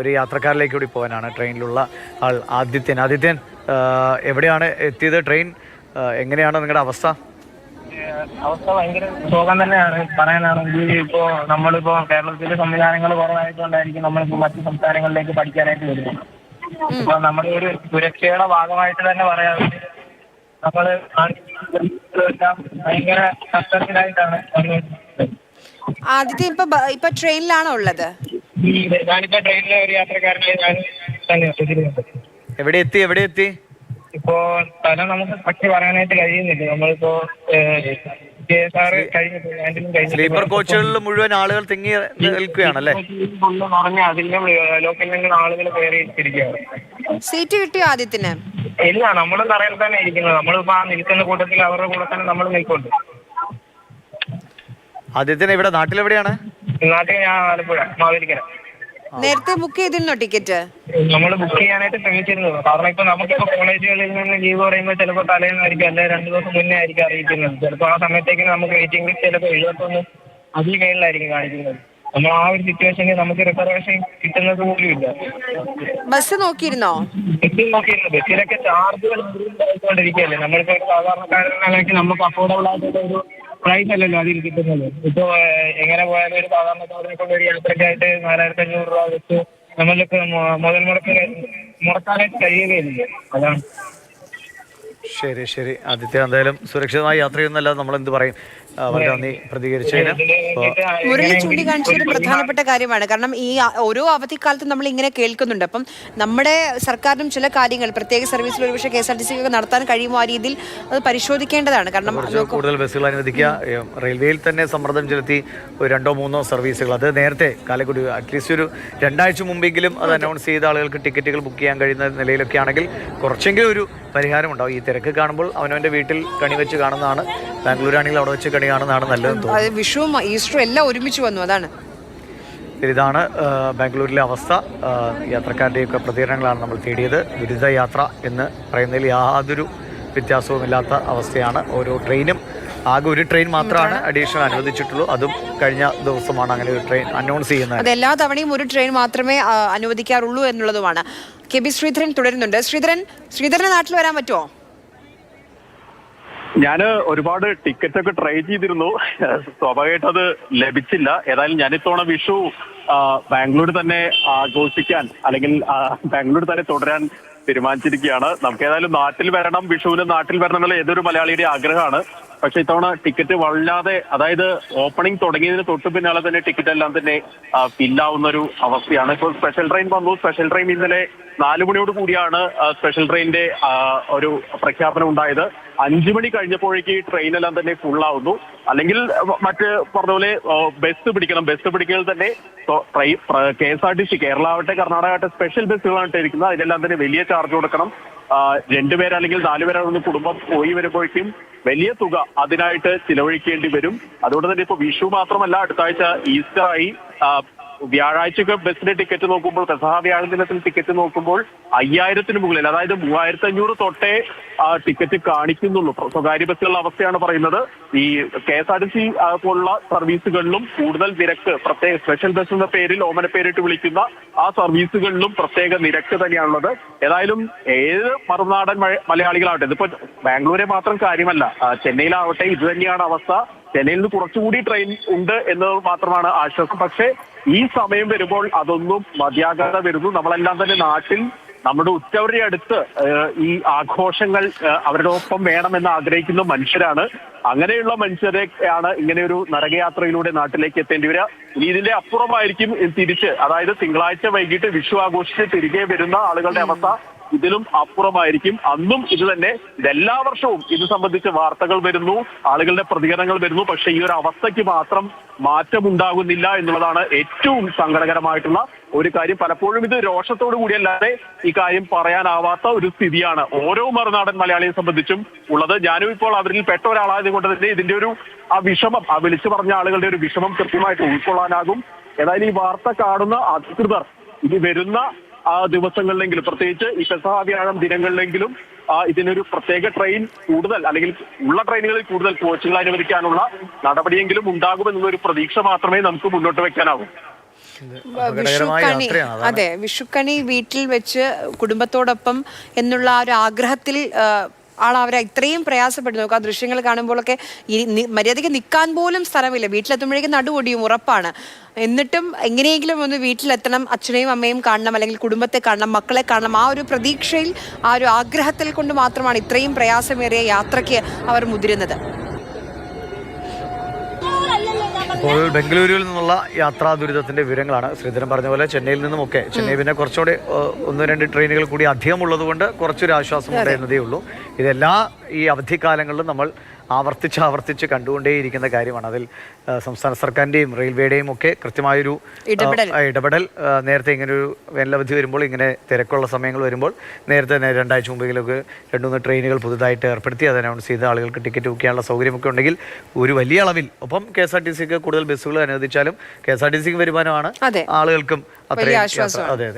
ഒരു യാത്രക്കാരിലേക്ക് കൂടി പോകാനാണ് ട്രെയിനിലുള്ള ആൾ ആദിത്യൻ. എവിടെയാണ് എത്തിയത്? ട്രെയിൻ എങ്ങനെയാണ് നിങ്ങളുടെ അവസ്ഥ? അവസ്ഥ ഭയങ്കര ശോകം തന്നെയാണ്. പറയാനാണെങ്കിൽ ഇപ്പോൾ നമ്മളിപ്പോൾ കേരളത്തിലെ സംവിധാനങ്ങൾ കുറവായതുകൊണ്ടായിരിക്കും നമ്മളിപ്പോൾ മറ്റു സംസ്ഥാനങ്ങളിലേക്ക് പഠിക്കാനായിട്ട് വരുന്നത്. ഇപ്പോൾ നമ്മുടെ ഒരു സുരക്ഷയുടെ ഭാഗമായിട്ട് തന്നെ പറയാം, നമ്മൾ ഭയങ്കര കഷ്ടത്തിലായിട്ടാണ്. ആദ്യത്തെ ഇപ്പൊ ട്രെയിനിലാണോ ഉള്ളത്? ഞാനിപ്പോ ട്രെയിനിലെ ഒരു യാത്രക്കാരനായി ഞാൻ തന്നെ. എവിടെ എത്തി? ഇപ്പോ സ്ഥലം നമുക്ക് പക്ഷി പറയാനായിട്ട് കഴിയുന്നില്ല. നമ്മളിപ്പോ സ്ലീപ്പർ കോച്ചുകളിൽ മുഴുവൻ ആളുകൾ തിങ്ങി നിൽക്കുകയാണല്ലേ? നിറഞ്ഞ അതിലും ലോക്കൽ നിന്ന് ആളുകൾ കയറിയിരിക്കുകയാണ്. സീറ്റ് കിട്ടിയോ ആദ്യത്തിന്? ഇല്ല, നമ്മൾ നിറയിൽ തന്നെ ഇരിക്കുന്നത്. നമ്മളിപ്പോ ആ നിൽക്കുന്ന കൂട്ടത്തിൽ അവരുടെ കൂടെ തന്നെ നമ്മൾ നിൽക്കുന്നുണ്ട്. ആദ്യത്തിന് ഇവിടെ നാട്ടിലെവിടെയാണ്? നാട്ടിൽ ഞാൻ ആലപ്പുഴ മാവേലിക്കര. നേരത്തെ ബുക്ക് ചെയ്തിരുന്നോ ടിക്കറ്റ്? നമ്മൾ ബുക്ക് ചെയ്യാനായിട്ട് ശ്രമിച്ചിരുന്നു. കാരണം ഇപ്പൊ നമുക്കിപ്പോ കോളേജുകളിൽ നിന്ന് ലീവ് പറയുമ്പോൾ ചിലപ്പോൾ തലേന്നായിരിക്കും, അല്ലെങ്കിൽ 2 ദിവസം മുന്നേ ആയിരിക്കും അറിയിക്കുന്നത്. ചിലപ്പോൾ ആ സമയത്തേക്ക് നമുക്ക് വെയിറ്റിംഗ് ലിസ്റ്റ് ചിലപ്പോൾ 71 അതിൽ മേളിലായിരിക്കും കാണിക്കുന്നത്. നമ്മൾ ആ ഒരു സിറ്റുവേഷനിൽ നമുക്ക് റിസർവേഷൻ കിട്ടുന്നത് പോലും ഇല്ല. ബസ് നോക്കിയിരുന്നോ? ബസ്സിലൊക്കെ ചാർജുകൾ ആയിക്കൊണ്ടിരിക്കുകയല്ലേ. നമ്മളിപ്പോ ഒരു സാധാരണക്കാരനാണെങ്കിൽ നമുക്ക് അഫോർഡബിൾ ആയിട്ടുള്ള ഒരു പ്രൈസ് അല്ലല്ലോ അതിൽ കിട്ടുന്നത്. ഇപ്പൊ എങ്ങനെ പോയാലും ഒരു സാധാരണക്കാരനെ കൊണ്ട് ഒരു യാത്രയ്ക്കായിട്ട് 4500 രൂപ വെച്ച് നമ്മൾക്ക് മുതൽ മുടക്കാനായിട്ട് കഴിയുകയില്ല. അതാണ്. ശരി ആദിത്യ, എന്തായാലും സുരക്ഷിതമായി യാത്ര ചെയ്യുന്നല്ലാതെ നമ്മൾ എന്ത് പറയും? വളരെ നന്ദി പ്രതികരിച്ചതിന്. മുരളി ചൂണ്ടിക്കാണിച്ചൊരു പ്രധാനപ്പെട്ട കാര്യമാണ്. കാരണം ഈ ഓരോ അവധിക്കാലത്തും നമ്മൾ ഇങ്ങനെ കേൾക്കുന്നുണ്ട്. അപ്പം നമ്മുടെ സർക്കാരിനും ചില കാര്യങ്ങൾ പ്രത്യേക സർവീസിൽ ഒരുപക്ഷെ KSRTC ഒക്കെ നടത്താൻ കഴിയുമോ ആ രീതിയിൽ അത് പരിശോധിക്കേണ്ടതാണ്. കാരണം കൂടുതൽ ബസ്സുകൾ അനുവദിക്കുക, റെയിൽവേയിൽ തന്നെ സമ്മർദ്ദം ചെലുത്തി ഒരു 2-3 സർവീസുകൾ, അത് നേരത്തെ കാലക്കൂടി അറ്റ്ലീസ്റ്റ് ഒരു 2 ആഴ്ച മുമ്പെങ്കിലും അത് അനൗൺസ് ചെയ്ത ആളുകൾക്ക് ടിക്കറ്റുകൾ ബുക്ക് ചെയ്യാൻ കഴിയുന്ന നിലയിലൊക്കെ ആണെങ്കിൽ കുറച്ചെങ്കിലും ഒരു പരിഹാരം ഉണ്ടാവും. ഈ തിരക്ക് കാണുമ്പോൾ അവനവൻ്റെ വീട്ടിൽ കണി വെച്ച് കാണുന്നതാണ്, ബാംഗ്ലൂരാണെങ്കിൽ അവിടെ വെച്ച് കണി കാണുന്നതാണ് നല്ലതെന്ന് തോന്നുന്നു. വിഷുവും ഈസ്റ്ററും എല്ലാം ഒരുമിച്ച് വന്നു. അതാണ് ഇതാണ് ബാംഗ്ലൂരിലെ അവസ്ഥ. യാത്രക്കാരുടെയൊക്കെ പ്രതികരണങ്ങളാണ് നമ്മൾ തേടിയത്. ദുരിത യാത്ര എന്ന് പറയുന്നതിൽ യാതൊരു വ്യത്യാസവുമില്ലാത്ത അവസ്ഥയാണ്. ഓരോ ട്രെയിനും ആകെ ഒരു ട്രെയിൻ മാത്രമാണ് അഡീഷണൽ അനുവദിച്ചിട്ടുള്ളൂ. അതും കഴിഞ്ഞ ദിവസമാണ് അങ്ങനെ ഒരു ട്രെയിൻ അനൗൺസ് ചെയ്യുന്നത്. അത് എല്ലാ തവണയും ഒരു ട്രെയിൻ മാത്രമേ അനുവദിക്കാറുള്ളൂ എന്നുള്ളതുമാണ്. KB ശ്രീധരൻ തുടരുന്നുണ്ട്. ശ്രീധരന്റെ നാട്ടിൽ വരാൻ പറ്റുമോ? ഞാൻ ഒരുപാട് ടിക്കറ്റ് ഒക്കെ ട്രൈ ചെയ്തിരുന്നു, സ്വാഭാവികമായിട്ട് അത് ലഭിച്ചില്ല. ഏതായാലും ഞാനിത്തവണ വിഷു ബാംഗ്ലൂർ തന്നെ ആഘോഷിക്കാൻ, അല്ലെങ്കിൽ ബാംഗ്ലൂർ തന്നെ തുടരാൻ തീരുമാനിച്ചിരിക്കുകയാണ്. നമുക്ക് ഏതായാലും നാട്ടിൽ വരണം, വിഷുവിന് നാട്ടിൽ വരണം എന്നുള്ള ഏതൊരു മലയാളിയുടെ ആഗ്രഹമാണ്. പക്ഷെ ഇത്തവണ ടിക്കറ്റ് വല്ലാതെ, അതായത് ഓപ്പണിംഗ് തുടങ്ങിയതിന് തൊട്ട് പിന്നാലെ തന്നെ ടിക്കറ്റ് എല്ലാം തന്നെ ഫില്ലാവുന്ന ഒരു അവസ്ഥയാണ്. ഇപ്പോൾ സ്പെഷ്യൽ ട്രെയിൻ വന്നു. സ്പെഷ്യൽ ട്രെയിൻ ഇന്നലെ 4 മണിയോട് കൂടിയാണ് സ്പെഷ്യൽ ട്രെയിനിന്റെ ഒരു പ്രഖ്യാപനം ഉണ്ടായത്. 5 മണി കഴിഞ്ഞപ്പോഴേക്ക് ട്രെയിൻ എല്ലാം തന്നെ ഫുള്ളാവുന്നു. അല്ലെങ്കിൽ മറ്റ് പറഞ്ഞ പോലെ ബസ് പിടിക്കൽ തന്നെ KSRTC കേരള ആവട്ടെ കർണാടക ആവട്ടെ സ്പെഷ്യൽ ബസ്സുകളാണ് ഇരിക്കുന്നത്. അതിനെല്ലാം തന്നെ വലിയ ചാർജ് കൊടുക്കണം. 2 പേര് അല്ലെങ്കിൽ 4 പേരാണ് കുടുംബം പോയി വരുമ്പോഴേക്കും വലിയ തുക അതിനായിട്ട് ചിലവഴിക്കേണ്ടി വരും. അതുകൊണ്ട് തന്നെ ഇപ്പൊ വിഷു മാത്രമല്ല, അടുത്ത ആഴ്ച ഈസ്റ്റർ ആയി. വ്യാഴാഴ്ചയൊക്കെ ബസ്സിന്റെ ടിക്കറ്റ് നോക്കുമ്പോൾ, പെസഹ വ്യാഴ ദിനത്തിന് ടിക്കറ്റ് നോക്കുമ്പോൾ 5000-ന് മുകളിൽ, അതായത് 3500 തൊട്ടേ ടിക്കറ്റ് കാണിക്കുന്നുള്ളൂ. സ്വകാര്യ ബസ്സുകളുടെ അവസ്ഥയാണ് പറയുന്നത്. ഈ KSRTC പോലുള്ള സർവീസുകളിലും കൂടുതൽ നിരക്ക്, പ്രത്യേക സ്പെഷ്യൽ ബസ് എന്ന പേരിൽ ഓമന പേരിട്ട് വിളിക്കുന്ന ആ സർവീസുകളിലും പ്രത്യേക നിരക്ക് തന്നെയാണുള്ളത്. ഏതായാലും ഏത് മറുനാടൻ മലയാളികളാവട്ടെ, ഇതിപ്പോ ബാംഗ്ലൂരെ മാത്രം കാര്യമല്ല, ചെന്നൈയിലാവട്ടെ ഇത് തന്നെയാണ് അവസ്ഥ. ചെന്നൈയിൽ നിന്ന് കുറച്ചുകൂടി ട്രെയിൻ ഉണ്ട് എന്നത് മാത്രമാണ് ആശ്വാസം. പക്ഷേ ഈ സമയം വരുമ്പോൾ അതൊന്നും മതിയാകാതെ വരുന്നു. നമ്മളെല്ലാം തന്നെ നാട്ടിൽ നമ്മുടെ ഉറ്റവരുടെ അടുത്ത് ഈ ആഘോഷങ്ങൾ അവരുടെ ഒപ്പം വേണമെന്ന് ആഗ്രഹിക്കുന്ന മനുഷ്യരാണ്. അങ്ങനെയുള്ള മനുഷ്യരെയാണ് ഇങ്ങനെ ഒരു നരകയാത്രയിലൂടെ നാട്ടിലേക്ക് എത്തേണ്ടി വരിക. ഇനി ഇതിന്റെ അപ്പുറമായിരിക്കും തിരിച്ച്, അതായത് തിങ്കളാഴ്ച വൈകിട്ട് വിഷു ആഘോഷിച്ച് തിരികെ വരുന്ന ആളുകളുടെ അവസ്ഥ ഇതിലും അപ്പുറമായിരിക്കും. അന്നും ഇത് തന്നെ. ഇതെല്ലാ വർഷവും ഇത് സംബന്ധിച്ച് വാർത്തകൾ വരുന്നു, ആളുകളുടെ പ്രതികരണങ്ങൾ വരുന്നു. പക്ഷെ ഈ ഒരു അവസ്ഥയ്ക്ക് മാത്രം മാറ്റമുണ്ടാകുന്നില്ല എന്നുള്ളതാണ് ഏറ്റവും സങ്കടകരമായിട്ടുള്ള ഒരു കാര്യം. പലപ്പോഴും ഇത് രോഷത്തോടു കൂടിയല്ലാതെ ഈ കാര്യം പറയാനാവാത്ത ഒരു സ്ഥിതിയാണ് ഓരോ മറുനാടൻ മലയാളിയെ സംബന്ധിച്ചും ഉള്ളത്. ഞാനും ഇപ്പോൾ അവരിൽ പെട്ട ഒരാളായത് കൊണ്ട് തന്നെ ഇതിന്റെ ഒരു വിഷമം, വിളിച്ചു പറഞ്ഞ ആളുകളുടെ ഒരു വിഷമം കൃത്യമായിട്ട് ഉൾക്കൊള്ളാനാകും. ഏതായാലും ഈ വാർത്ത കാണുന്ന അധികൃതർ ഇനി വരുന്ന ദിവസങ്ങളിലെങ്കിലും, പ്രത്യേകിച്ച് ഈ പെസഹ വ്യാഴം ദിനങ്ങളിലെങ്കിലും ഇതിനൊരു പ്രത്യേക ട്രെയിൻ കൂടുതൽ, അല്ലെങ്കിൽ ഉള്ള ട്രെയിനുകളിൽ കൂടുതൽ കോച്ചുകൾ അനുവദിക്കാനുള്ള നടപടിയെങ്കിലും ഉണ്ടാകുമെന്നുള്ളൊരു പ്രതീക്ഷ മാത്രമേ നമുക്ക് മുന്നോട്ട് വെക്കാനാവൂ. അപകടകരമായ വിഷുക്കണി യാത്രയാണ് അതാണ്. അതെ, വിഷുക്കണി വീട്ടിൽ വെച്ച് കുടുംബത്തോടൊപ്പം എന്നുള്ള ആ ഒരു ആഗ്രഹത്തിൽ അവരെ ഇത്രയും പ്രയാസപ്പെട്ടു. നോക്കുക, ആ ദൃശ്യങ്ങൾ കാണുമ്പോഴൊക്കെ മര്യാദയ്ക്ക് നിൽക്കാൻ പോലും സ്ഥലമില്ല. വീട്ടിലെത്തുമ്പോഴേക്കും നടുവൊടിയും, ഉറപ്പാണ്. എന്നിട്ടും എങ്ങനെയെങ്കിലും ഒന്ന് വീട്ടിലെത്തണം, അച്ഛനെയും അമ്മയും കാണണം, അല്ലെങ്കിൽ കുടുംബത്തെ കാണണം, മക്കളെ കാണണം. ആ ഒരു പ്രതീക്ഷയിൽ, ആ ഒരു ആഗ്രഹത്തിൽ കൊണ്ട് മാത്രമാണ് ഇത്രയും പ്രയാസമേറിയ യാത്രയ്ക്ക് അവർ മുതിരുന്നത്. ഇപ്പോൾ ബംഗളൂരുവിൽ നിന്നുള്ള യാത്രാ ദുരിതത്തിന്റെ വിവരങ്ങളാണ് ശ്രീധരൻ പറഞ്ഞ പോലെ. ചെന്നൈയിൽ നിന്നുമൊക്കെ, ചെന്നൈ പിന്നെ കുറച്ചുകൂടി 1-2 ട്രെയിനുകൾ കൂടി അധികമുള്ളത് കൊണ്ട് കുറച്ചൊരു ആശ്വാസം ഉണ്ടായിരുന്നതേ ഉള്ളൂ. ഇതെല്ലാ ഈ അവധിക്കാലങ്ങളിലും നമ്മൾ ആവർത്തിച്ച് കണ്ടുകൊണ്ടേയിരിക്കുന്ന കാര്യമാണ്. അതിൽ സംസ്ഥാന സർക്കാരിൻ്റെയും റെയിൽവേയുടെയും ഒക്കെ കൃത്യമായൊരു ഇടപെടൽ. നേരത്തെ ഇങ്ങനൊരു വേനലവധി വരുമ്പോൾ, ഇങ്ങനെ തിരക്കുള്ള സമയങ്ങൾ വരുമ്പോൾ നേരത്തെ 2 ആഴ്ച മുമ്പെങ്കിലൊക്കെ 2-3 ട്രെയിനുകൾ പുതുതായിട്ട് ഏർപ്പെടുത്തി അത് അനൗൺസ് ചെയ്ത് ആളുകൾക്ക് ടിക്കറ്റ് ബുക്ക് ചെയ്യാനുള്ള സൗകര്യമൊക്കെ ഉണ്ടെങ്കിൽ ഒരു വലിയ അളവിൽ, ഒപ്പം KSRTCക്ക് കൂടുതൽ ബസ്സുകൾ അനുവദിച്ചാലും KSRTCക്ക് വരുമാനമാണ്, ആളുകൾക്കും അത്രയും. അതെ.